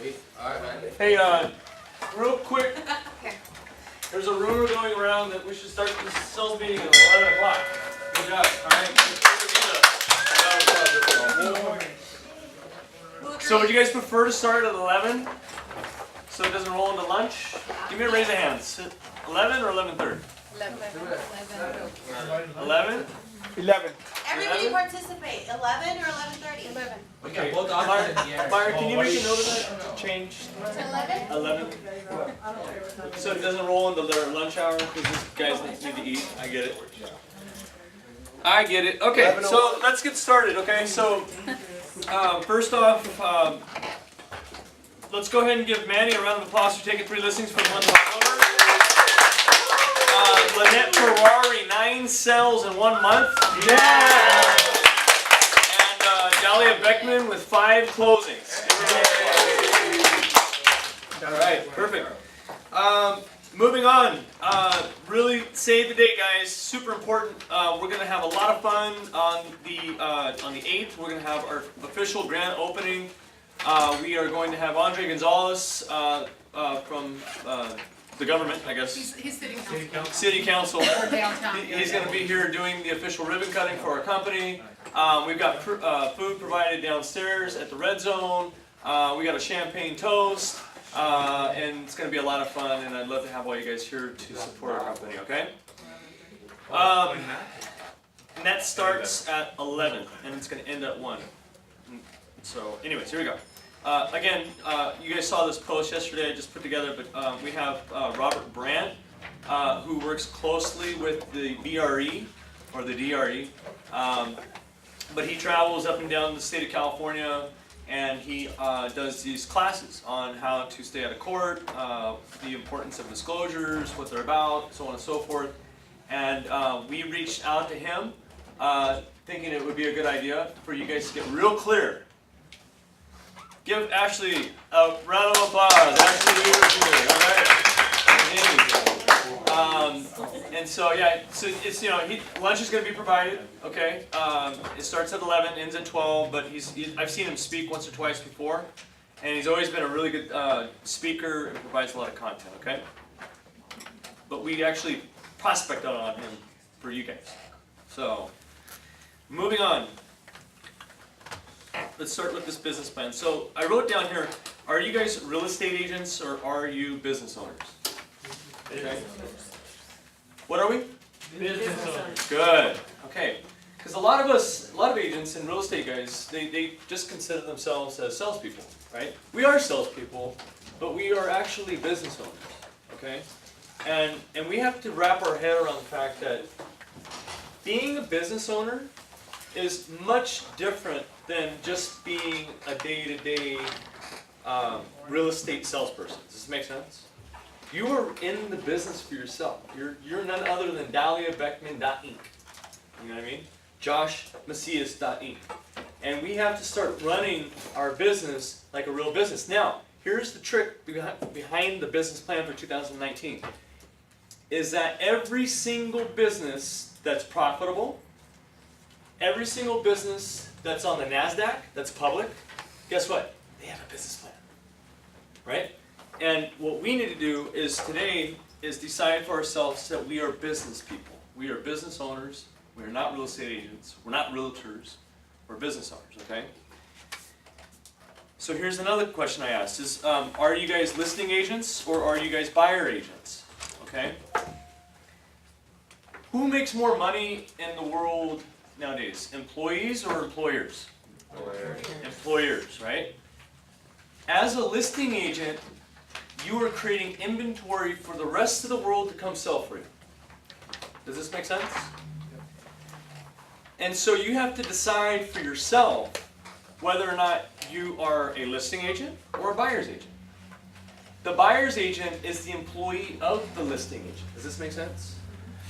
Wait. Alright, man. Hey, real quick, there's a rumor going around that we should start this sales meeting at 11 o'clock. Good job. Alright. So would you guys prefer to start at 11? So it doesn't roll into lunch? Give me a raise of hands. 11 or 11:30? 11? 11. Everybody 11? participate. 11 or 11:30? 11. Okay. Both options in the air. Myra, can you make a note of that? Change To 11? 11. So it doesn't roll into their lunch hour because these guys need to eat. I get it. I get it. Okay, so let's get started. Okay, so first off, let's go ahead and give Manny a round of applause for taking 3 listings for the month of October. Lynette Ferrari, 9 sales in 1 month. Yeah. And Dahlia Beckman with 5 closings. All right, perfect. Moving on. Really save the date, guys. Super important. We're going to have a lot of fun on the 8th. We're going to have our official grand opening. We are going to have Andre Gonzalez from the government, I guess. He's city council. City council. Or downtown. He's going to be here doing the official ribbon cutting for our company. We've got food provided downstairs at the Red Zone. We got a champagne toast. And it's going to be a lot of fun, and I'd love to have all you guys here to support our company, okay? And that starts at 11, and it's going to end at 1. So, anyways, here we go. Again, you guys saw this post yesterday I just put together, but we have Robert Brandt, who works closely with the BRE, or the DRE, but he travels up and down the state of California, and he does these classes on how to stay out of court, the importance of disclosures, what they're about, so on and so forth. And we reached out to him, thinking it would be a good idea for you guys to get real clear. Give Ashley a round of applause. Ashley Weaver's here, all right? And so yeah, so it's lunch is going to be provided. Okay, it starts at 11, ends at 12. But I've seen him speak once or twice before, and he's always been a really good speaker and provides a lot of content. Okay, but we actually prospected on him for you guys. So moving on. Let's start with this business plan. So I wrote down here, are you guys real estate agents or are you business owners? Okay. What are we? Business owners. Good. Okay. Because a lot of agents and real estate guys, they just consider themselves as salespeople, right? We are salespeople, but we are actually business owners. Okay. And we have to wrap our head around the fact that being a business owner is much different than just being a day-to-day real estate salesperson. Does this make sense? You are in the business for yourself. You're none other than Dahlia Beckman.Inc. You know what I mean? Josh Macias.Inc. And we have to start running our business like a real business. Now, here's the trick behind the business plan for 2019. Is that every single business that's profitable, every single business that's on the NASDAQ, that's public, guess what? They have a business plan, right? And what we need to do is today is decide for ourselves that we are business people. We are business owners. We are not real estate agents. We're not realtors. We're business owners, okay? So here's another question I asked is, are you guys listing agents or are you guys buyer agents, okay? Who makes more money in the world nowadays, employees or employers? Employers, right? As a listing agent, you are creating inventory for the rest of the world to come sell for you. Does this make sense? And so you have to decide for yourself whether or not you are a listing agent or a buyer's agent. The buyer's agent is the employee of the listing agent. Does this make sense?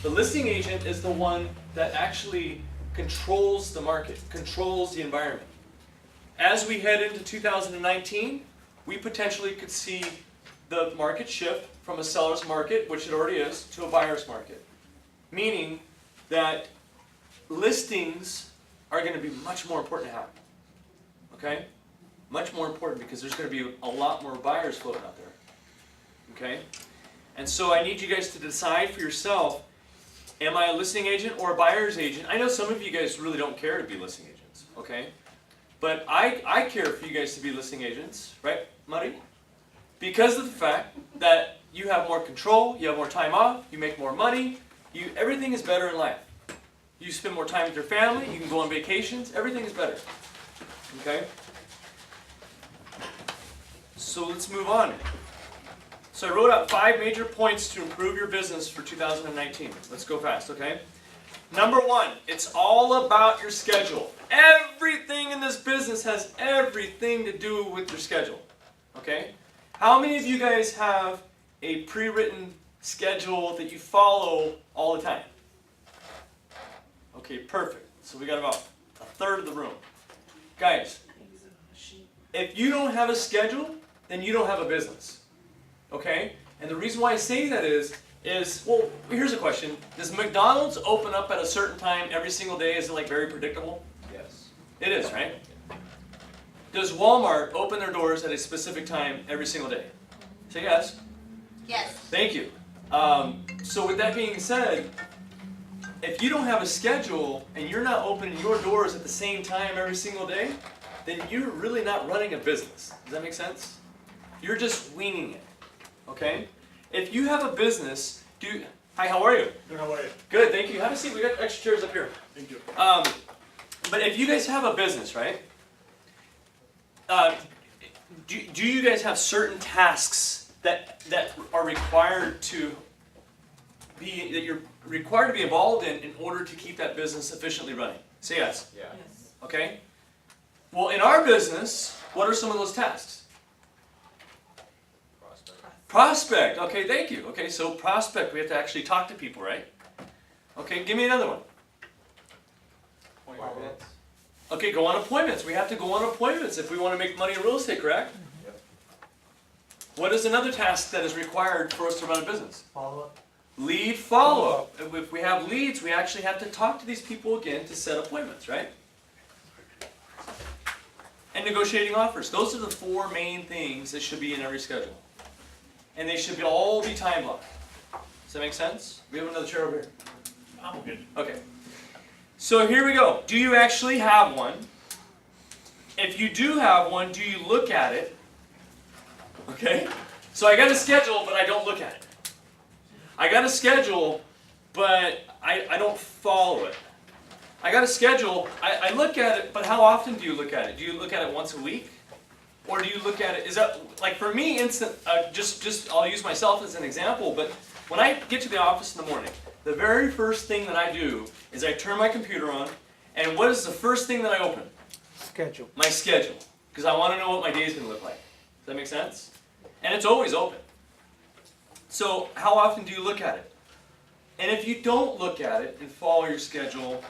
The listing agent is the one that actually controls the market, controls the environment. As we head into 2019, we potentially could see the market shift from a seller's market, which it already is, to a buyer's market. Meaning that listings are going to be much more important to have. Okay? Much more important because there's going to be a lot more buyers floating out there. Okay? And so I need you guys to decide for yourself, am I a listing agent or a buyer's agent? I know some of you guys really don't care to be listing agents, okay? But I care for you guys to be listing agents, right, Muddy? Because of the fact that you have more control, you have more time off, you make more money, everything is better in life. You spend more time with your family, you can go on vacations, everything is better. Okay? So let's move on. So I wrote out 5 major points to improve your business for 2019. Let's go fast, okay? Number 1, it's all about your schedule. Everything in this business has everything to do with your schedule, okay? How many of you guys have a pre-written schedule that you follow all the time? Okay, perfect. So we got about a third of the room. Guys, if you don't have a schedule, then you don't have a business. Okay? And the reason why I say that is, well, here's a question. Does McDonald's open up at a certain time every single day? Is it like very predictable? Yes. It is, right? Does Walmart open their doors at a specific time every single day? Say yes. Yes. Thank you. So with that being said, if you don't have a schedule and you're not opening your doors at the same time every single day, then you're really not running a business. Does that make sense? You're just winging it. Okay? If you have a business, hi, how are you? Good, how are you? Good, thank you. Have a seat. We got extra chairs up here. Thank you. But if you guys have a business, right? Do you guys have certain tasks that are required to be that you're required to be involved in order to keep that business efficiently running? Say yes. Yeah. Okay? Well, in our business, what are some of those tasks? Prospect. Okay, thank you. Okay, so prospect, we have to actually talk to people, right? Okay, give me another one. Appointments. Okay, go on appointments. We have to go on appointments if we want to make money in real estate, correct? Yep. What is another task that is required for us to run a business? Follow up. Lead follow-up. If we have leads, we actually have to talk to these people again to set appointments, right? And negotiating offers. Those are the 4 main things that should be in every schedule. And they should all be time blocked. Does that make sense? We have another chair over here. I'm good. Okay. So here we go. Do you actually have one? If you do have one, do you look at it? Okay? So I got a schedule, but I don't look at it. I got a schedule, but I don't follow it. I got a schedule, I look at it, but how often do you look at it? Do you look at it once a week? Or do you look at it, is that, like for me, just I'll use myself as an example, but when I get to the office in the morning, the very first thing that I do is I turn my computer on, and what is the first thing that I open? Schedule. My schedule. Because I want to know what my day is going to look like. Does that make sense? And it's always open. So how often do you look at it? And if you don't look at it and follow your schedule,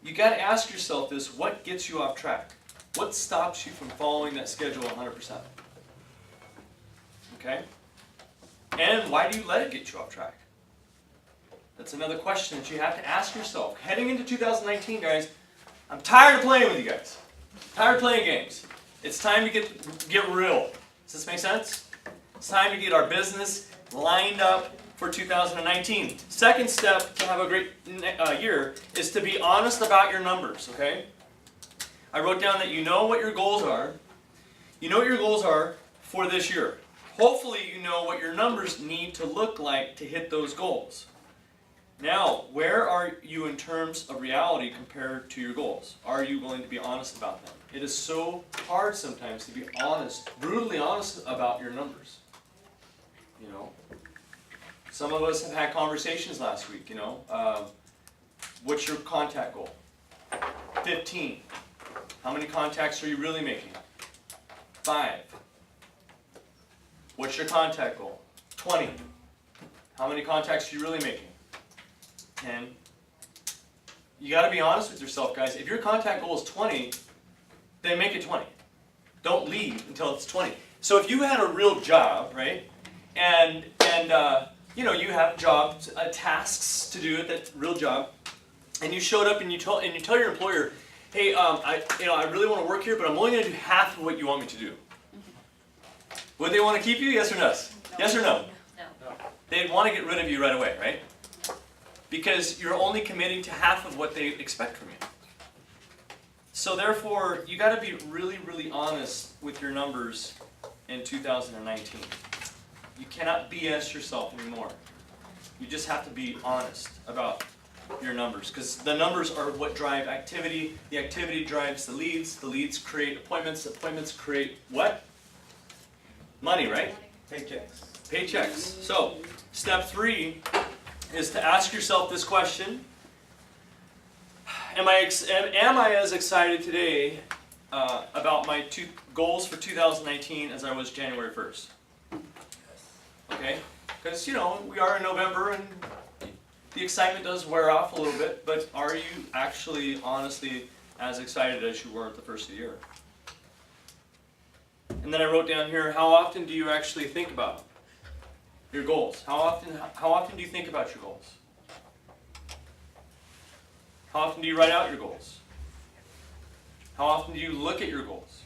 you got to ask yourself this, what gets you off track? What stops you from following that schedule 100%? Okay? And why do you let it get you off track? That's another question that you have to ask yourself. Heading into 2019, guys, I'm tired of playing with you guys. Tired of playing games. It's time to get real. Does this make sense? It's time to get our business lined up for 2019. Second step to have a great year is to be honest about your numbers, okay? I wrote down that you know what your goals are. You know what your goals are for this year. Hopefully you know what your numbers need to look like to hit those goals. Now, where are you in terms of reality compared to your goals? Are you willing to be honest about them? It is so hard sometimes to be honest, brutally honest about your numbers. You know, some of us have had conversations last week, you know. What's your contact goal? 15. How many contacts are you really making? 5. What's your contact goal? 20. How many contacts are you really making? 10. You got to be honest with yourself, guys. If your contact goal is 20, then make it 20. Don't leave until it's 20. So if you had a real job, right, and you know, you have jobs, tasks to do at that real job, and you showed up and you tell your employer, hey, I really want to work here, but I'm only going to do half of what you want me to do. Would they want to keep you? Yes or no? Yes or no? No. They'd want to get rid of you right away, right? Because you're only committing to half of what they expect from you. So therefore, you got to be really, really honest with your numbers in 2019. You cannot BS yourself anymore. You just have to be honest about your numbers, because the numbers are what drive activity. The activity drives the leads create appointments, appointments create what? Money, right? Paychecks. Paychecks. So, step 3 is to ask yourself this question. Am I as excited today about my goals for 2019 as I was January 1st? Okay? Because, you know, we are in November and the excitement does wear off a little bit, but are you actually, honestly, as excited as you were at the first of the year? And then I wrote down here, how often do you actually think about your goals? How often do you think about your goals? How often do you write out your goals? How often do you look at your goals?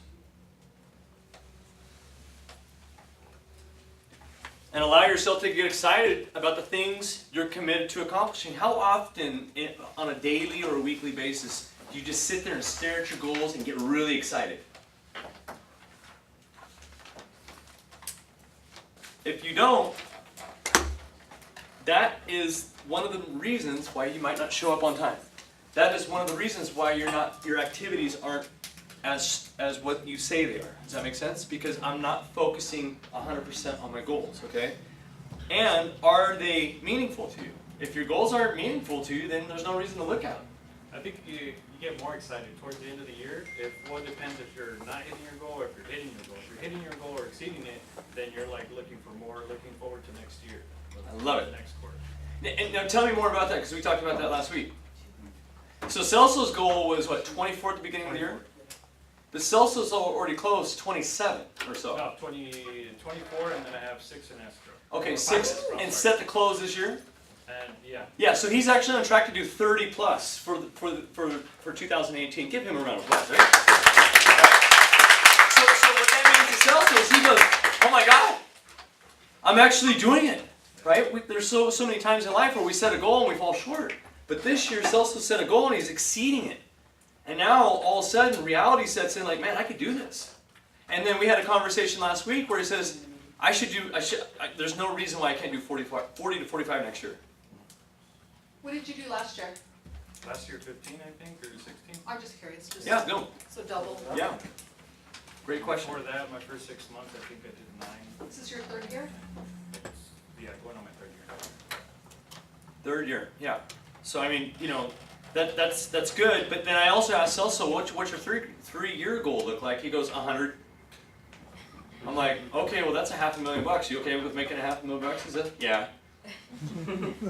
And allow yourself to get excited about the things you're committed to accomplishing. How often, on a daily or a weekly basis, do you just sit there and stare at your goals and get really excited? If you don't, that is one of the reasons why you might not show up on time. That is one of the reasons why your activities aren't as what you say they are. Does that make sense? Because I'm not focusing 100% on my goals, okay? And are they meaningful to you? If your goals aren't meaningful to you, then there's no reason to look at them. I think you get more excited towards the end of the year. It depends if you're not hitting your goal or if you're hitting your goal. If you're hitting your goal or exceeding it, then you're like looking for more, looking forward to next year. I love it. The next quarter. And now tell me more about that, because we talked about that last week. So Celso's goal was what, 24 at the beginning of the year? But Celso's already closed 27 or so. No, 24, and then I have 6 in escrow. Okay, Or 6 5 in escrow, and sorry. set to close this year? And yeah. Yeah, so he's actually on track to do 30 plus for 2018. Give him a round of applause, right? So what that means to Celso is he goes, oh my God, I'm actually doing it, right? There's so many times in life where we set a goal and we fall short. But this year Celso set a goal and he's exceeding it. And now all of a sudden reality sets in like, man, I could do this. And then we had a conversation last week where he says, there's no reason why I can't do 40 to 45 next year. What did you do last year? Last year 15, I think, or 16. I'm just curious. Just Yeah, no, So double. yeah. Great question. Before that, my first 6 months, I think I did 9. This is your 3rd year? Yeah, going on my 3rd year. Third year, yeah. So I mean, you know, that's good. But then I also asked Celso, what's your three-year goal look like? He goes 100. I'm like, okay, well that's $500,000. You okay with making $500,000? He said, yeah.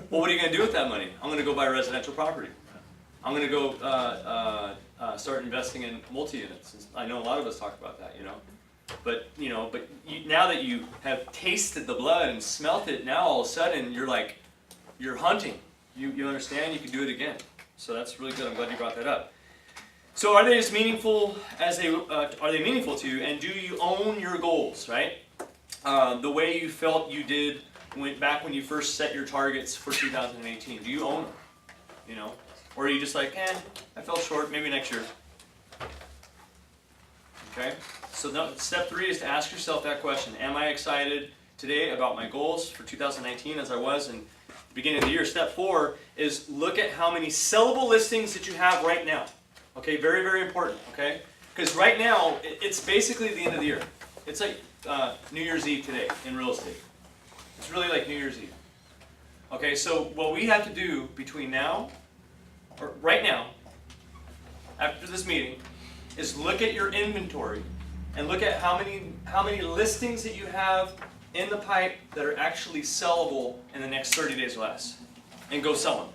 Well, what are you going to do with that money? I'm going to go buy residential property. I'm going to go start investing in multi-units. I know a lot of us talk about that, you know. But now that you have tasted the blood and smelt it, now all of a sudden you're hunting. You understand you can do it again. So that's really good. I'm glad you brought that up. So are they as meaningful as are they meaningful to you? And do you own your goals, right? The way you felt you did back when you first set your targets for 2018. Do you own them? You know, or are you just like, I fell short. Maybe next year. Okay. So step 3 is to ask yourself that question: am I excited today about my goals for 2019 as I was in the beginning of the year? Step 4 is look at how many sellable listings that you have right now. Okay, very, very important, okay? Because right now, it's basically the end of the year. It's like New Year's Eve today in real estate. It's really like New Year's Eve. Okay, so what we have to do between now, or right now, after this meeting, is look at your inventory and look at how many listings that you have in the pipe that are actually sellable in the next 30 days or less, and go sell them.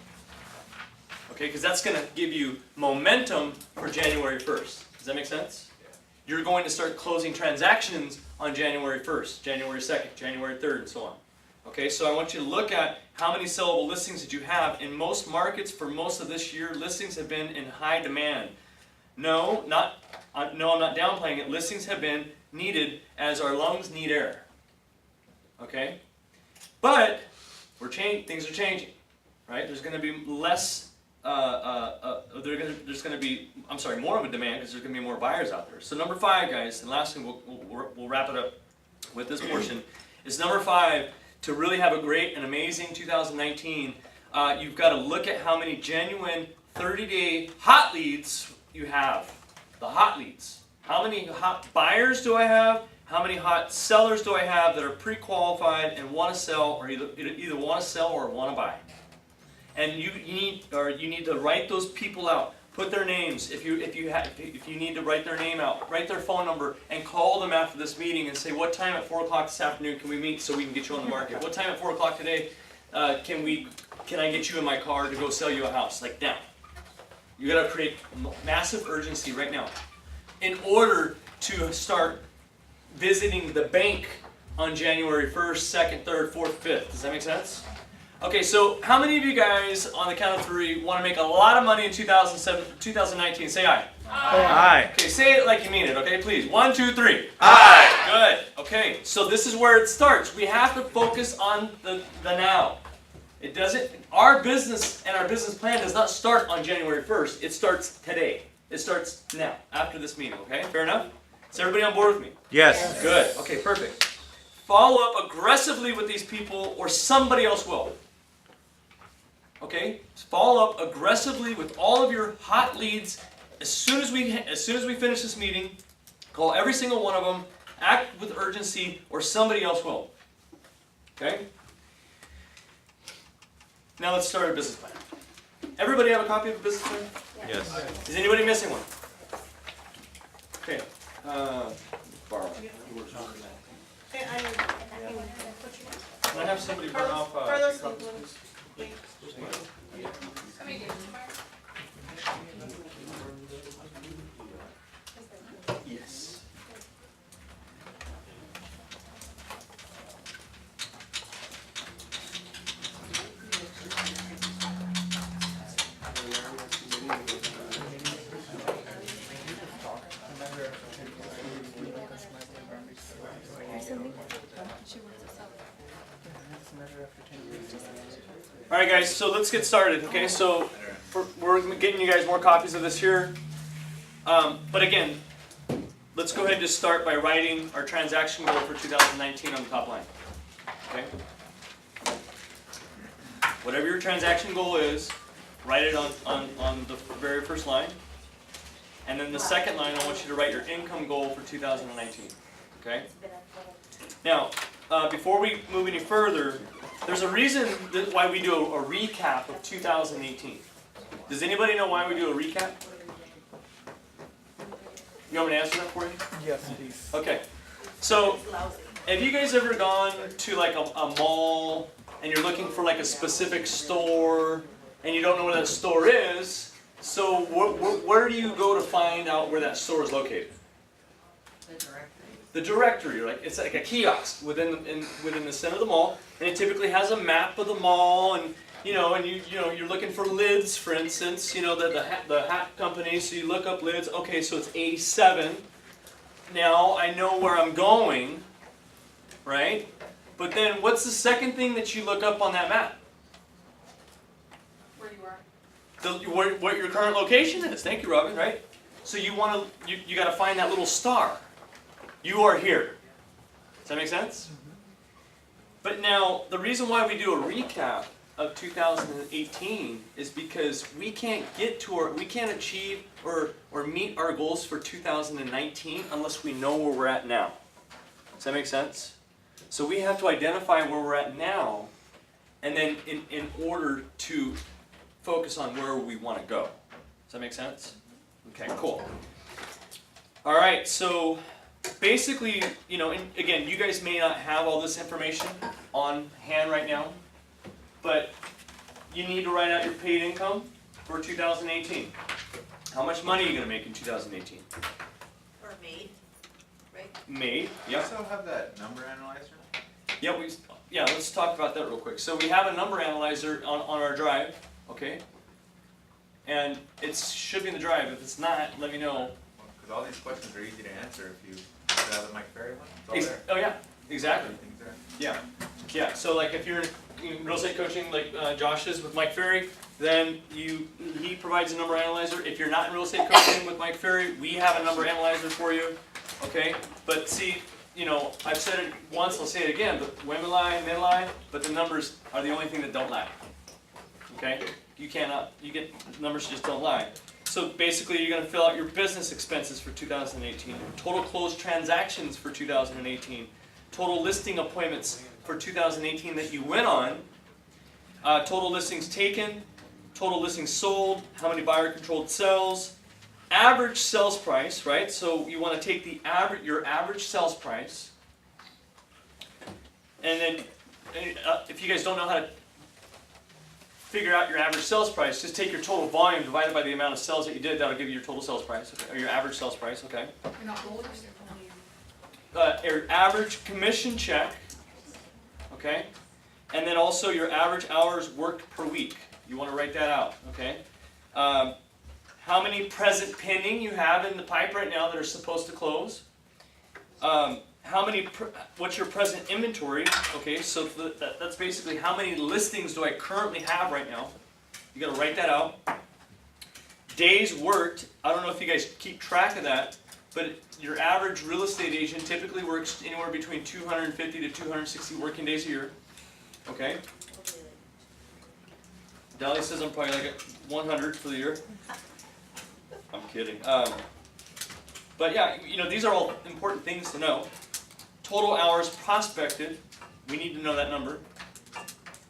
Okay, because that's going to give you momentum for January 1st. Does that make sense? You're going to start closing transactions on January 1st, January 2nd, January 3rd, and so on. Okay, so I want you to look at how many sellable listings that you have. In most markets for most of this year, listings have been in high demand. No, I'm not downplaying it. Listings have been needed as our lungs need air. Okay? But things are changing, right? There's going to be less, there's going to be, more of a demand because there's going to be more buyers out there. So number 5, guys, and lastly, we'll wrap it up with this portion, is number 5, to really have a great and amazing 2019, you've got to look at how many genuine 30-day hot leads you have. The hot leads. How many hot buyers do I have? How many hot sellers do I have that are pre-qualified and want to sell, or either want to sell or want to buy? And you need to write those people out. Put their names. If you need to write their name out, write their phone number and call them after this meeting and say, what time at 4 o'clock this afternoon can we meet so we can get you on the market? What time at 4 o'clock today can I get you in my car to go sell you a house? Like now. You got to create massive urgency right now in order to start visiting the bank on January 1st, 2nd, 3rd, 4th, 5th. Does that make sense? Okay, so how many of you guys, on the count of 3, want to make a lot of money in 2019? Say aye. Aye. Okay, say it like you mean it, okay? Please. 1, 2, 3. Aye. Good. Okay, so this is where it starts. We have to focus on the now. It doesn't, our business and our business plan does not start on January 1st. It starts today. It starts now, after this meeting, okay? Fair enough? Is everybody on board with me? Yes. Good. Okay, perfect. Follow up aggressively with these people or somebody else will. Okay? Follow up aggressively with all of your hot leads as soon as we finish this meeting. Call every single one of them. Act with urgency or somebody else will. Okay? Now let's start a business plan. Everybody have a copy of the business plan? Yes. Is anybody missing one? Okay. Borrow. Okay, Can I have somebody burn off? Carlos, copies, please? How many games tomorrow? Yes. All right, guys, so let's get started, okay? So we're getting you guys more copies of this here. But again, let's go ahead and just start by writing our transaction goal for 2019 on the top line, okay? Whatever your transaction goal is, write it on the very first line. And then the second line, I want you to write your income goal for 2019, okay? Now, before we move any further, there's a reason why we do a recap of 2018. Does anybody know why we do a recap? You want me to answer that for you? Yes, please. Okay. So, have you guys ever gone to like a mall and you're looking for like a specific store and you don't know where that store is? So, where do you go to find out where that store is located? The directory, right? It's like a kiosk within the center of the mall, and it typically has a map of the mall, and you're looking for lids, for instance. The hat company, so you look up lids. Okay, so it's A7. Now I know where I'm going, right? But then, what's the second thing that you look up on that map? Where you are. What your current location is. Thank you, Robin. Right? So you got to find that little star. You are here. Does that make sense? But now, the reason why we do a recap of 2018 is because we can't achieve or meet our goals for 2019 unless we know where we're at now. Does that make sense? So we have to identify where we're at now, and then in order to focus on where we want to go. Does that make sense? Okay, cool. All right, so basically, and again, you guys may not have all this information on hand right now, but you need to write out your paid income for 2018. How much money are you going to make in 2018? or made, right? Made, You yep. also have that number analyzer? Yeah, let's talk about that real quick. So we have a number analyzer on our drive, okay? And it should be in the drive. If it's not, let me know. Because all these questions are easy to answer if you fill out the Mike Ferry one. It's all there. Oh yeah, exactly. Everything's there. Yeah, yeah. So like if you're in real estate coaching, like Josh is with Mike Ferry, then he provides a number analyzer. If you're not in real estate coaching with Mike Ferry, we have a number analyzer for you. Okay, but see, you know, I've said it once, I'll say it again. But women lie, men lie, but the numbers are the only thing that don't lie. Okay, you get numbers just don't lie. So basically, you're going to fill out your business expenses for 2018, total closed transactions for 2018, total listing appointments for 2018 that you went on, total listings taken, total listings sold, how many buyer-controlled sales, average sales price, right? So you want to take your average sales price, and then if you guys don't know how to figure out your average sales price, just take your total volume divided by the amount of sales that you did. That'll give you your total sales price, okay, or your average sales price, okay? You're not rollers, they're only. Your average commission check, okay? And then also your average hours worked per week. You want to write that out, okay? How many present pending you have in the pipe right now that are supposed to close? What's your present inventory? Okay, so that's basically how many listings do I currently have right now? You got to write that out. Days worked. I don't know if you guys keep track of that, but your average real estate agent typically works anywhere between 250 to 260 working days a year. Okay. Dali says I'm probably like at 100 for the year. I'm kidding. But yeah, you know, these are all important things to know. Total hours prospected, we need to know that number.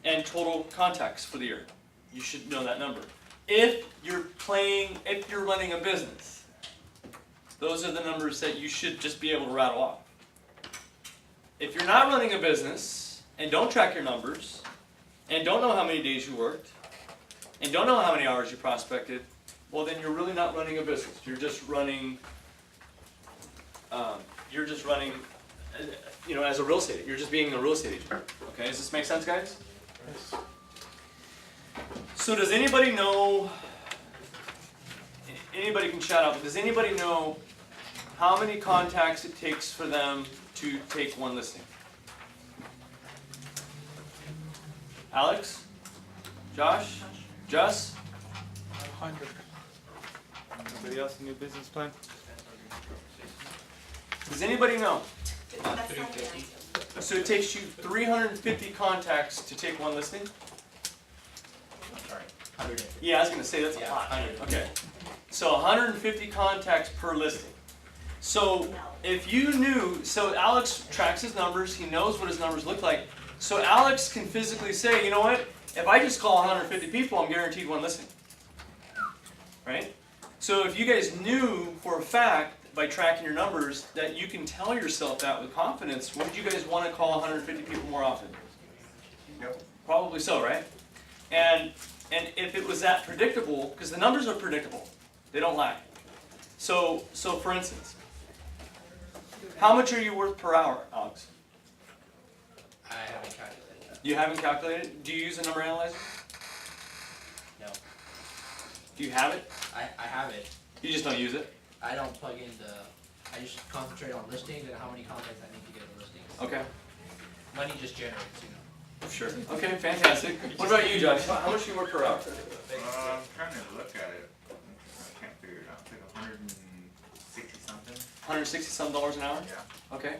And total contacts for the year, you should know that number. If you're running a business, those are the numbers that you should just be able to rattle off. If you're not running a business and don't track your numbers and don't know how many days you worked and don't know how many hours you prospected, well then you're really not running a business. You're just running, you know, as a real estate agent. You're just being a real estate agent. Okay, does this make sense, guys? Yes. So does anybody know, anybody can shout out, but does anybody know how many contacts it takes for them to take one listing? Alex? Josh? Jess? 100. Anybody else a new business plan? Does anybody know? That's not the answer. So it takes you 350 contacts to take one listing? Sorry, 100. Yeah, I was going to say that's a Yeah, lot. 100. Okay. So 150 contacts per listing. So if you knew, so Alex tracks his numbers, he knows what his numbers look like. So Alex can physically say, you know what, if I just call 150 people, I'm guaranteed one listing. Right? So if you guys knew for a fact, by tracking your numbers, that you can tell yourself that with confidence, would you guys want to call 150 people more often? Yep. Probably so, right? And if it was that predictable, because the numbers are predictable, they don't lie. So for instance, how much are you worth per hour, Alex? I haven't calculated that. You haven't calculated? Do you use a number analyzer? No. Do you have it? I have it. You just don't use it? I don't plug in I just concentrate on listings and how many contacts I need to get a listing. Okay. Money just generates, you know. Sure. Okay, fantastic. What about you, Josh? How much do you work per hour? I'm trying to look at it. I can't figure it out. It's like 160 something. 160 some dollars an hour? Yeah. Okay.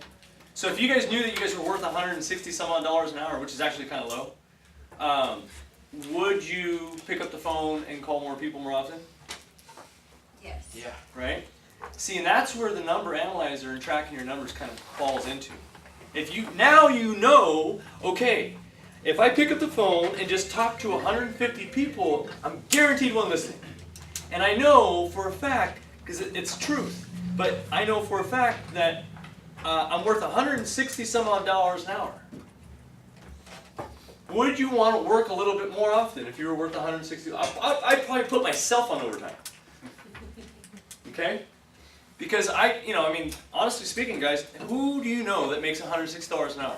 So if you guys knew that you guys were worth 160 some odd dollars an hour, which is actually kind of low, would you pick up the phone and call more people more often? Yes. Yeah. Right? See, and that's where the number analyzer and tracking your numbers kind of falls into. If you now you know, okay, if I pick up the phone and just talk to 150 people, I'm guaranteed one listing. And I know for a fact, because it's truth, but I know for a fact that I'm worth 160 some odd dollars an hour. Would you want to work a little bit more often if you were worth 160? I'd probably put myself on overtime. Okay? Because honestly speaking, guys, who do you know that makes $160 an hour?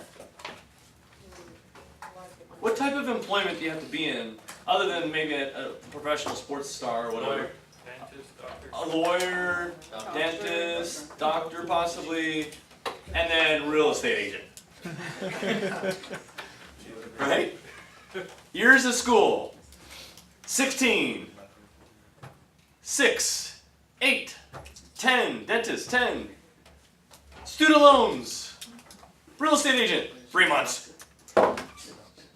What type of employment do you have to be in other than maybe a professional sports star or whatever. Dentist, doctor. A lawyer, dentist, doctor possibly, and then real estate agent. Right? Years of school. 16. 6. 8. 10. Dentist, 10. Student loans. Real estate agent, 3 months.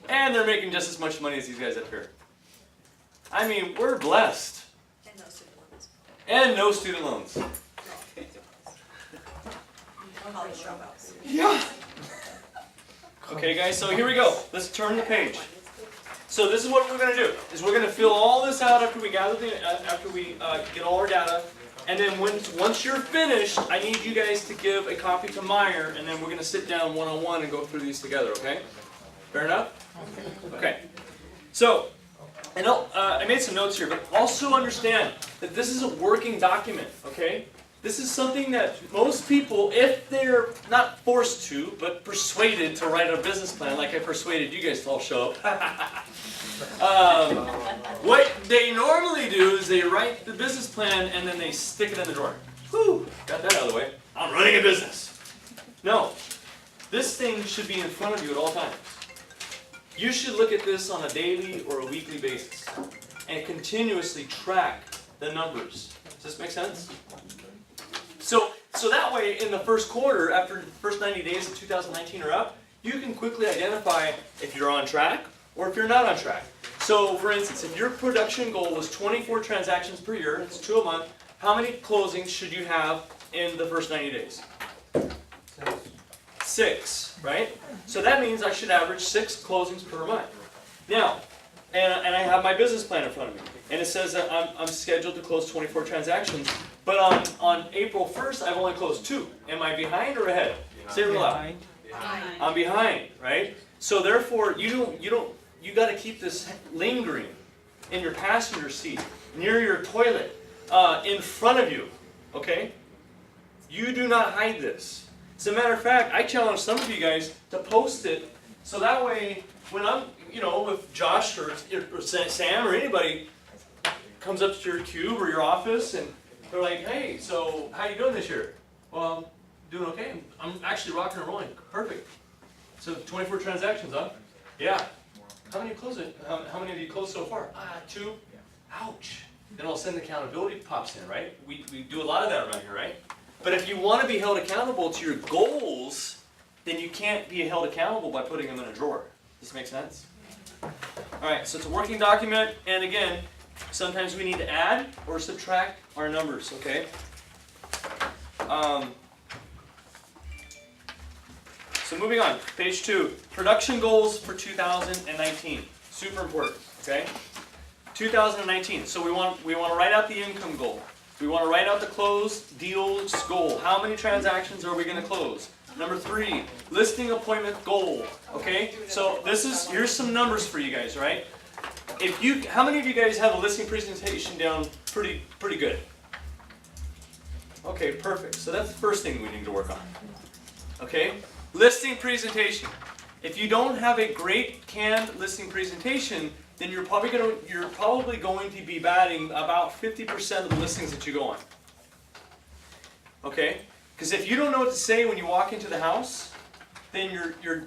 And they're making just as much money as these guys up here. I mean, we're blessed. And no student loans. And no student loans. College dropouts. Yeah. Okay, guys, so here we go. Let's turn the page. So this is what we're going to do, is we're going to fill all this out after we gather get all our data. And then once you're finished, I need you guys to give a copy to Meyer, and then we're going to sit down one-on-one and go through these together, okay? Fair enough? Okay. So, I made some notes here, but also understand that this is a working document, okay? This is something that most people, if they're not forced to, but persuaded to write a business plan, like I persuaded you guys to all show up, what they normally do is they write the business plan and then they stick it in the drawer. Whew, got that out of the way. I'm running a business. No, this thing should be in front of you at all times. You should look at this on a daily or a weekly basis and continuously track the numbers. Does this make sense? So that way, in the first quarter, after the first 90 days of 2019 are up, you can quickly identify if you're on track or if you're not on track. So, for instance, if your production goal was 24 transactions per year, it's 2 a month, how many closings should you have in the first 90 days? 6, right? So that means I should average 6 closings per month. Now, and I have my business plan in front of me, and it says that I'm scheduled to close 24 transactions, but on April 1st, I've only closed 2. Am I behind or ahead? Say it real loud. I'm behind, right? So therefore, you got to keep this lingering in your passenger seat, near your toilet, in front of you, okay? You do not hide this. As a matter of fact, I challenge some of you guys to post it, so that way, when I'm, if Josh or Sam or anybody comes up to your cube or your office and they're like, hey, so how you doing this year? Well, I'm doing okay. I'm actually rocking and rolling. Perfect. So 24 transactions, huh? Yeah. How many close it? How many have you closed so far? 2. Ouch. Then all of a sudden accountability pops in, right? We do a lot of that around here, right? But if you want to be held accountable to your goals, then you can't be held accountable by putting them in a drawer. Does this make sense? Alright, so it's a working document, and again, sometimes we need to add or subtract our numbers, okay? So moving on, page 2. Production goals for 2019. Super important, okay? 2019. So we want to write out the income goal. We want to write out the closed deals goal. How many transactions are we going to close? Number 3, listing appointment goal. Okay? So here's some numbers for you guys, right? How many of you guys have a listing presentation down pretty good? Okay, perfect. So that's the first thing we need to work on. Okay? Listing presentation. If you don't have a great canned listing presentation, then you're probably going to be batting about 50% of the listings that you go on. Okay? Because if you don't know what to say when you walk into the house, then you're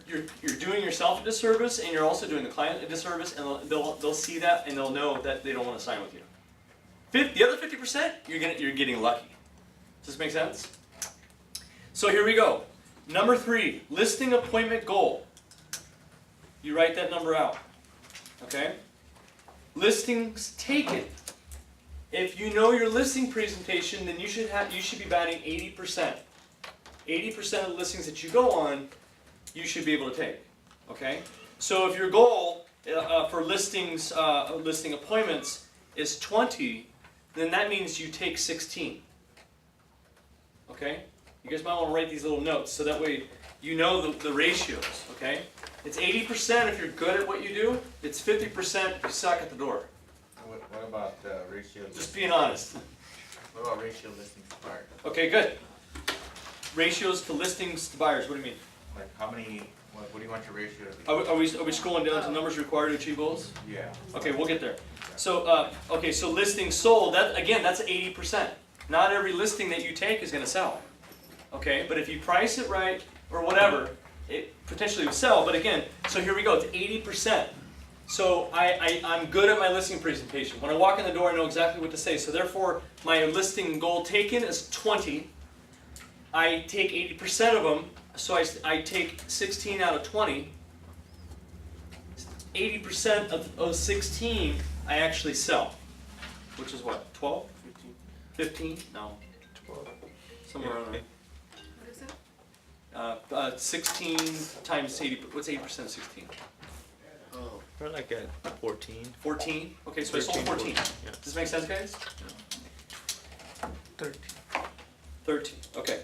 doing yourself a disservice, and you're also doing the client a disservice, and they'll see that and they'll know that they don't want to sign with you. The other 50%, you're getting lucky. Does this make sense? So here we go. Number 3, listing appointment goal. You write that number out. Okay? Listings taken. If you know your listing presentation, then you should be batting 80%. 80% of the listings that you go on, you should be able to take. Okay? So if your goal for listing appointments is 20, then that means you take 16. Okay? You guys might want to write these little notes so that way you know the ratios. Okay? It's 80% if you're good at what you do. It's 50% if you suck at the door. What about ratio? Just being honest. What about ratio listings to buyers? Okay, good. Ratios to listings to buyers. What do you mean? Like how many What do you want your ratio to be? Are we scrolling down to numbers required to achieve goals? Yeah. Okay, we'll get there. So, okay, so listings sold, that, again, that's 80%. Not every listing that you take is gonna sell. Okay, but if you price it right, or whatever, it potentially will sell, but again, so here we go, it's 80%. So I'm good at my listing presentation. When I walk in the door, I know exactly what to say. So therefore, my listing goal taken is 20. I take 80% of them, so I take 16 out of 20. 80% of 16 I actually sell, which is what, 12? 15? No, 12. somewhere around there. What is it? 16 times 80, what's 80% of 16? We're like at 14. 14? Okay, so I sold 14. Yeah. Does this make sense, guys? 13. 13, okay.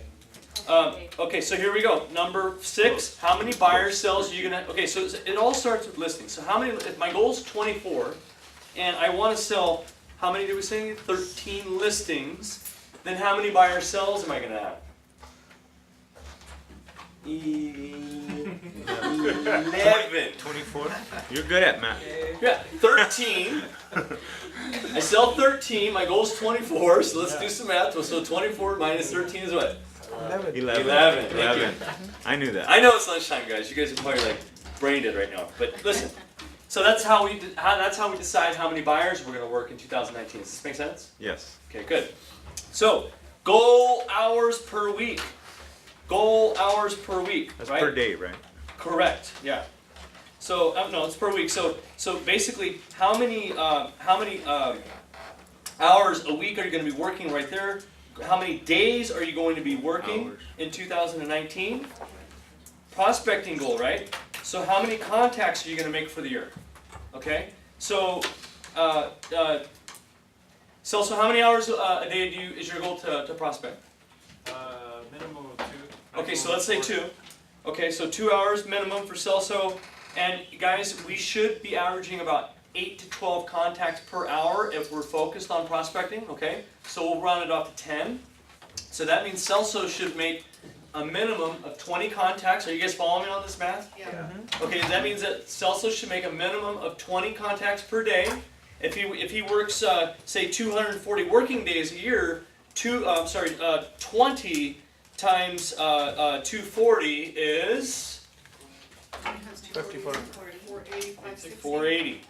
Okay, so here we go. Number 6, how many buyers, sales are you gonna, okay, so it all starts with listings. So how many, if my goal is 24, and I wanna sell, how many did we say? 13 listings, then how many buyer sales am I gonna have? 11. 24. You're good at math. Yeah, 13. I sell 13, my goal is 24, so let's do some math. So 24 minus 13 is what? 11. 11. Thank you. 11. I knew that. I know it's lunchtime, guys. You guys are probably like brain dead right now. But listen, so that's how we decide how many buyers we're going to work in 2019. Does this make sense? Yes. Okay, good. So goal hours per week. Goal hours per week. That's right? per day, right? Correct. Yeah. So no, it's per week. So basically, how many hours a week are you going to be working right there? How many days are you going to be working Hours. in 2019? Prospecting goal, right? So how many contacts are you going to make for the year? Okay. So so how many hours a day is your goal to prospect? Minimum of 2. Okay, so let's say 2. Okay, so 2 hours minimum for Celso. And guys, we should be averaging about 8 to 12 contacts per hour if we're focused on prospecting, okay? So we'll round it off to 10. So that means Celso should make a minimum of 20 contacts. Are you guys following me on this math? Yeah. Okay, that means that Celso should make a minimum of 20 contacts per day. If he works, say 240 working days a year, 20 times 240 is 54. 480.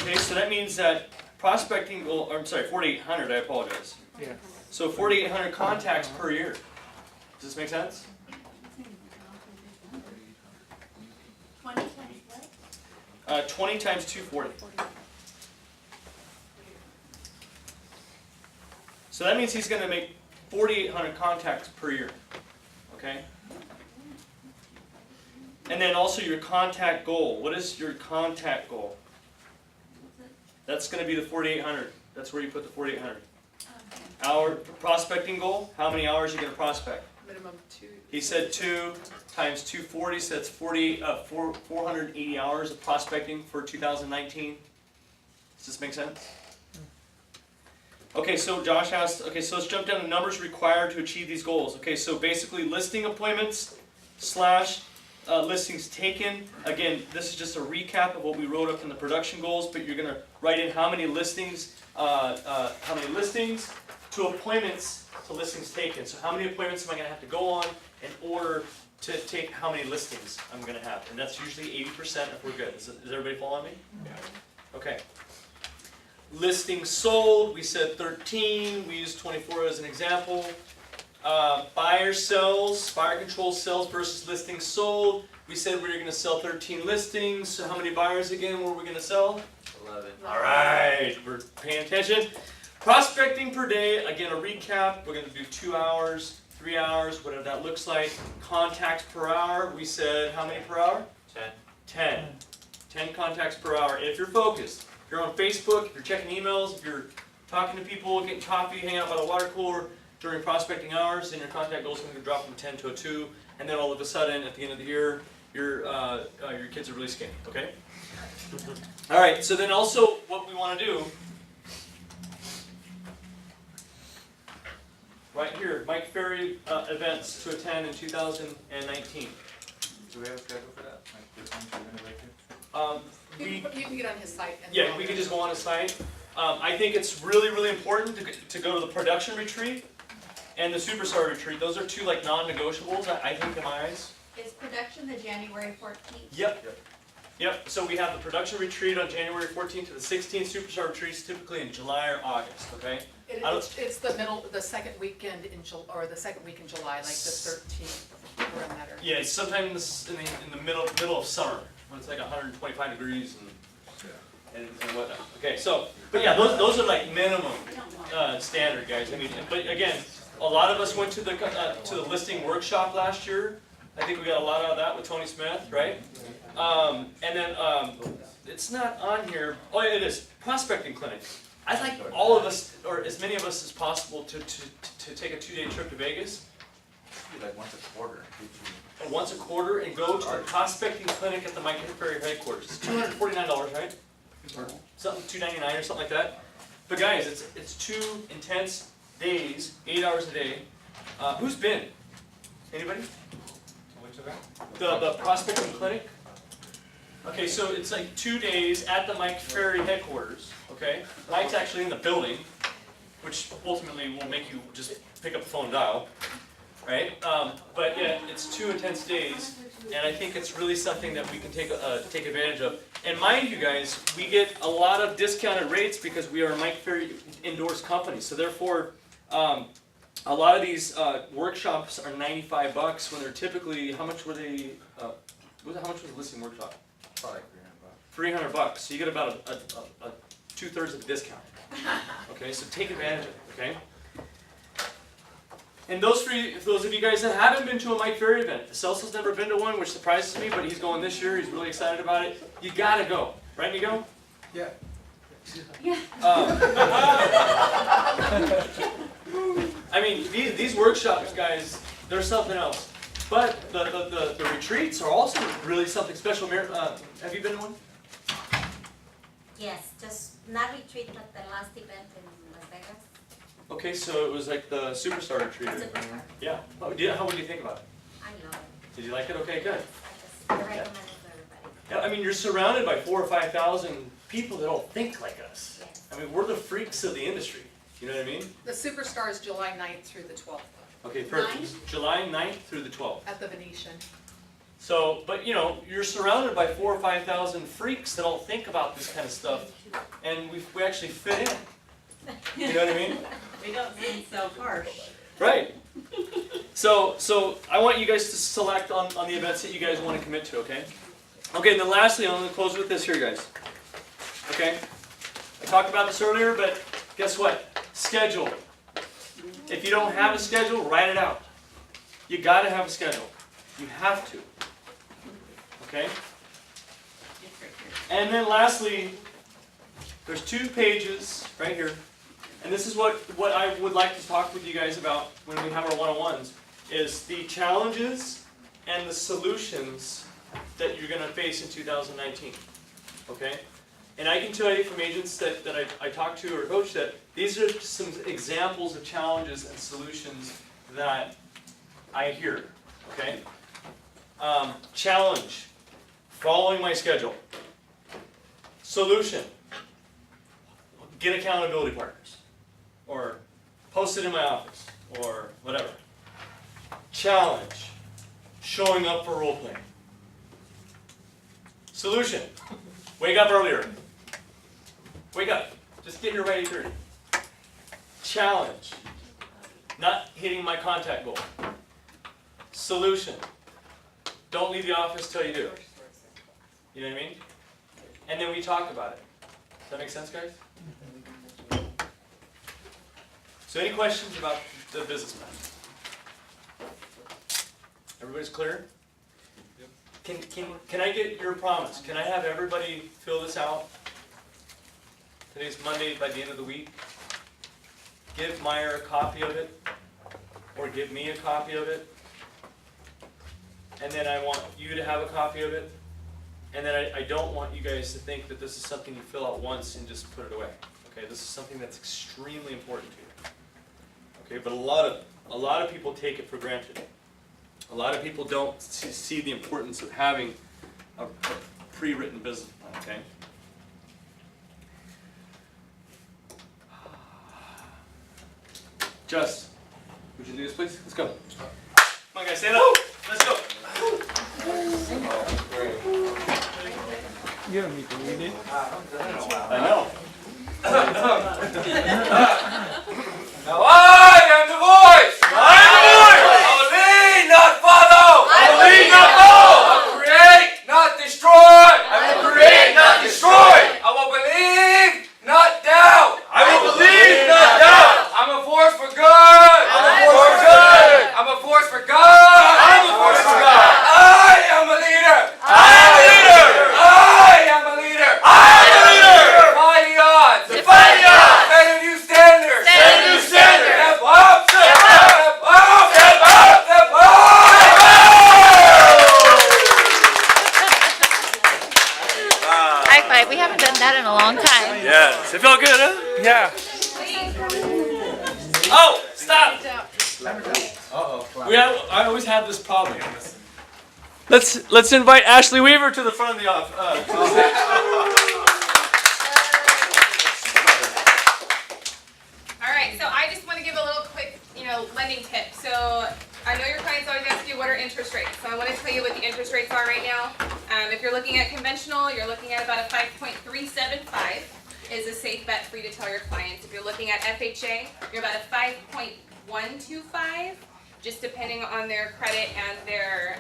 Okay, so that means that prospecting goal, I'm sorry, 4,800, I apologize. Yeah. So 4,800 contacts per year. Does this make sense? 20 times what? 20 times 240. So that means he's going to make 4,800 contacts per year. Okay? And then also your contact goal. What is your contact goal? That's going to be the 4,800. That's where you put the 4,800. Hour prospecting goal. How many hours are you going to prospect? Minimum 2. He said 2 times 240, so that's 480 hours of prospecting for 2019. Does this make sense? Okay, so Josh asked, okay, so let's jump down to numbers required to achieve these goals. Okay, so basically listing appointments / listings taken. Again, this is just a recap of what we wrote up in the production goals, but you're going to write in how many listings to appointments to listings taken. So how many appointments am I going to have to go on in order to take how many listings I'm going to have? And that's usually 80% if we're good. Is everybody following me? Yeah. Okay. Listings sold, we said 13. We used 24 as an example. Buyer control sales versus listings sold. We said we were going to sell 13 listings. So how many buyers again were we going to sell? 11. All right, we're paying attention. Prospecting per day, again a recap. We're going to do 2 hours, 3 hours, whatever that looks like. Contacts per hour, we said how many per hour? 10. 10 contacts per hour if you're focused. If you're on Facebook, if you're checking emails, if you're talking to people, getting coffee, hanging out by the water cooler during prospecting hours, then your contact goal is going to drop from 10 to a 2, and then all of a sudden, at the end of the year, your kids are really skinny, okay? All right, so then also what we want to do, right here, Mike Ferry events to attend in 2019. Do we have a schedule for that? Like this one, we're gonna make it? We You can get on his site and. Yeah, we can just go on a site. I think it's really, really important to go to the production retreat and the superstar retreat. Those are two like non-negotiables, I think, in my eyes. Is production the January 14th? Yep, so we have the production retreat on January 14th to the 16th. Superstar retreats typically in July or August, okay? It's the second weekend in or the second week in July, like the 13th, around that area. Yeah, it's sometime in the middle of summer, when it's like 125 degrees and whatnot. Okay, so, but yeah, those are like minimum standard, guys. I mean, but again, a lot of us went to the listing workshop last year. I think we got a lot out of that with Tony Smith, right? And then it's not on here. Oh, it is prospecting clinic. I'd like all of us, or as many of us as possible, to take a 2-day trip to Vegas. Be like once a quarter. Or once a quarter and go to the prospecting clinic at the Mike Ferry headquarters. It's $249, right? Or something, $299 or something like that. But guys, it's 2 intense days, 8 hours a day. Who's been? Anybody? Which of that? The prospecting clinic? Okay, so it's like 2 days at the Mike Ferry headquarters, okay? Mike's actually in the building, which ultimately will make you just pick up the phone and dial, right? But yeah, it's 2 intense days, and I think it's really something that we can take advantage of. And mind you guys, we get a lot of discounted rates because we are a Mike Ferry endorsed company, so therefore, a lot of these workshops are $95 when they're typically, how much were they, how much was the listing workshop? Probably like $300. $300, so you get about a 2/3 of a discount. Okay, so take advantage of it, okay? And those of you guys that haven't been to a Mike Ferry event, Celso's never been to one, which surprises me, but he's going this year, he's really excited about it. You gotta go, right, Nico? Yeah. I mean, these workshops, guys, they're something else. But the retreats are also really something special. Have you been to one? Yes, just not retreat, but the last event in Las Vegas. Okay, so it was like the Superstar retreat. Superstar. Yeah. How would you think about it? I love it. Did you like it? Okay, good. I recommend it to everybody. Yeah, I mean, you're surrounded by 4,000 or 5,000 people that don't think like us. Yes. I mean, we're the freaks of the industry. You know what I mean? The Superstar is July 9th through the 12th Okay, perfect. July 9th through the 12th. at the Venetian. So, but you know, you're surrounded by 4,000 or 5,000 freaks that all think about this kind of stuff, and we actually fit in. You know what I mean? We don't seem so harsh. Right. So I want you guys to select on the events that you guys want to commit to, okay? Okay, and then lastly, I'm going to close with this here, guys. Okay? I talked about this earlier, but guess what? Schedule. If you don't have a schedule, write it out. You got to have a schedule. You have to. Okay? And then lastly, there's 2 pages right here. And this is what I would like to talk with you guys about when we have our one-on-ones, is the challenges and the solutions that you're going to face in 2019. Okay? And I can tell you from agents that I talk to or coach that these are some examples of challenges and solutions that I hear. Okay? Challenge, following my schedule. Solution, get accountability partners. Or post it in my office, or whatever. Challenge, showing up for role playing. Solution, wake up earlier. Wake up, just get here by 8:30. Challenge, not hitting my contact goal. Solution, don't leave the office till you do. You know what I mean? And then we talk about it. Does that make sense, guys? So any questions about the business plan? Everybody's clear? Can I get your promise? Can I have everybody fill this out? Today's Monday, by the end of the week. Give Meyer a copy of it, or give me a copy of it. And then I want you to have a copy of it. And then I don't want you guys to think that this is something you fill out once and just put it away. Okay, this is something that's extremely important to you. Okay, but a lot of people take it for granted. A lot of people don't see the importance of having a pre-written business plan, okay? Just, would you do this, please? Let's go. Come on, guys, stand up. Let's go. You don't need to read it. I know. Now I am the voice! I am the voice! I will lead, not follow! I will lead, not follow! I will create, not destroy! I will create, not destroy! I will believe, not doubt! I will believe, not doubt! I'm a force for good! I'm a force for good! I'm a force for God! I'm a force for God! I am a leader! I am a leader! I am a leader! I am a leader! Defy the odds! Defy the odds! Set a new standard! Set a new standard! Step up! Step up! Step up! Step up! Step up! High five, we haven't done that in a long time. Yes, it felt good, huh? Yeah. Oh, stop! Uh-oh. I always have this problem. Let's invite Ashley Weaver to the front of the All right, so I just want to give a little quick, lending tip. So I know your clients always ask you what are interest rates. So I want to tell you what the interest rates are right now. If you're looking at conventional, you're looking at about a 5.375 is a safe bet for you to tell your clients. If you're looking at FHA, you're about a 5.125, just depending on their credit and their,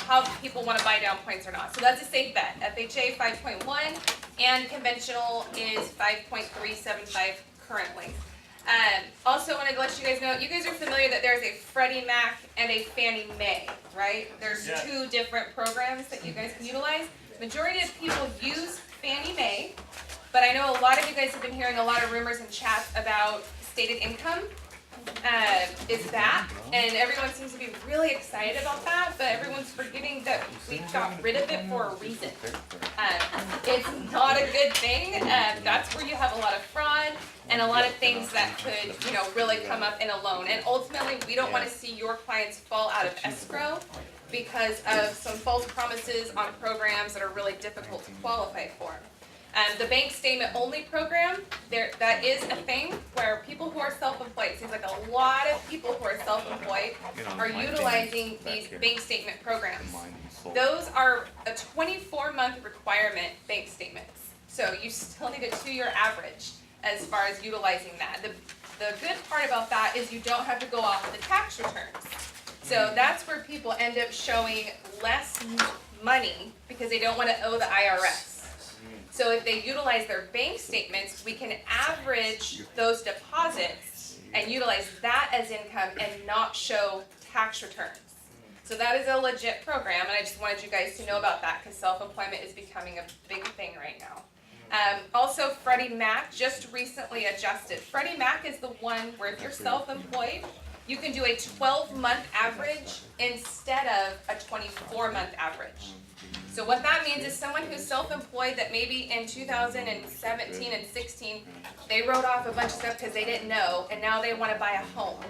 how people want to buy down points or not. So that's a safe bet. FHA 5.1 and conventional is 5.375 currently. Also wanted to let you guys know, you guys are familiar that there's a Freddie Mac and a Fannie Mae, right? There's two different programs that you guys can utilize. Majority of people use Fannie Mae, but I know a lot of you guys have been hearing a lot of rumors and chats about stated income. Is that, and everyone seems to be really excited about that, but everyone's forgetting that we got rid of it for a reason. It's not a good thing. That's where you have a lot of fraud and a lot of things that could, really come up in a loan. And ultimately, we don't want to see your clients fall out of escrow because of some false promises on programs that are really difficult to qualify for. The bank statement only program, that is a thing where people who are self-employed, it seems like a lot of people who are self-employed are utilizing these bank statement programs. Those are a 24-month requirement bank statements. So you still need a 2-year average as far as utilizing that. The good part about that is you don't have to go off of the tax returns. So that's where people end up showing less money because they don't want to owe the IRS. So if they utilize their bank statements, we can average those deposits and utilize that as income and not show tax returns. So that is a legit program, and I just wanted you guys to know about that because self-employment is becoming a big thing right now. Also, Freddie Mac just recently adjusted. Freddie Mac is the one where if you're self-employed, you can do a 12-month average instead of a 24-month average. So what that means is someone who's self-employed that maybe in 2017 and 16, they wrote off a bunch of stuff because they didn't know, and now they want to buy a home,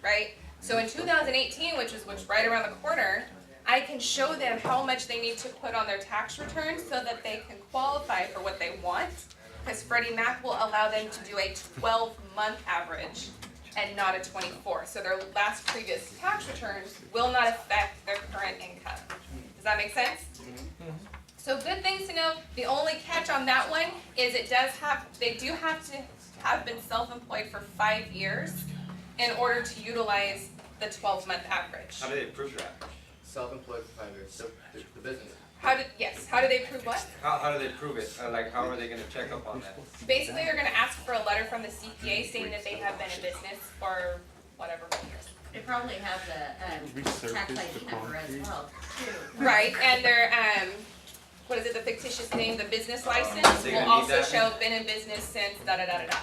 right? So in 2018, which is right around the corner, I can show them how much they need to put on their tax returns so that they can qualify for what they want, because Freddie Mac will allow them to do a 12-month average and not a 24. So their last previous tax returns will not affect their current income. Does that make sense? So good things to know. The only catch on that one is they do have to have been self-employed for 5 years in order to utilize the 12-month average. How do they prove that? Self-employed for 5 years, the business. How do they prove what? How do they prove it? How are they going to check up on that? Basically, they're going to ask for a letter from the CPA stating that they have been in business for whatever years. They probably have the tax ID number as well, too. Right, and their, the fictitious name, the business license They will gonna need also that? show been in business since da-da-da-da-da.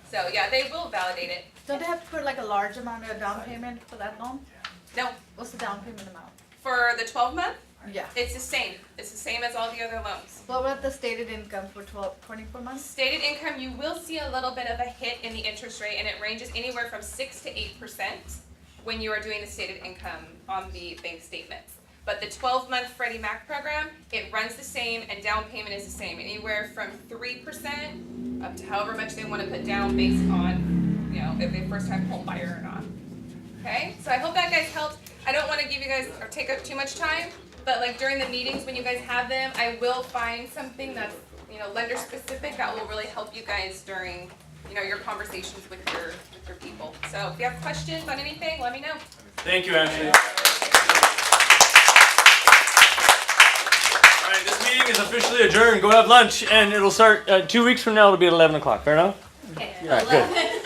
So, yeah, they will validate it. Don't they have to put like a large amount of down payment for that loan? No, What's the down payment amount? for the 12-month, Yeah. it's the same. It's the same as all the other loans. What about the stated income for 24 months? Stated income, you will see a little bit of a hit in the interest rate, and it ranges anywhere from 6 to 8%. when you are doing the stated income on the bank statements. But the 12-month Freddie Mac program, it runs the same and down payment is the same, anywhere from 3% up to however much they want to put down based on, you know, if they're first-time home buyer or not. Okay, so I hope that guys helped. I don't want to give you guys or take up too much time, but like during the meetings when you guys have them, I will find something that's, you know, lender specific that will really help you guys during, you know, your conversations with your people. So if you have questions on anything, let me know. Thank you, Ashley. All right, this meeting is officially adjourned. Go have lunch, and it'll start 2 weeks from now. It'll be at 11 o'clock. Fair enough? Okay. All right, good.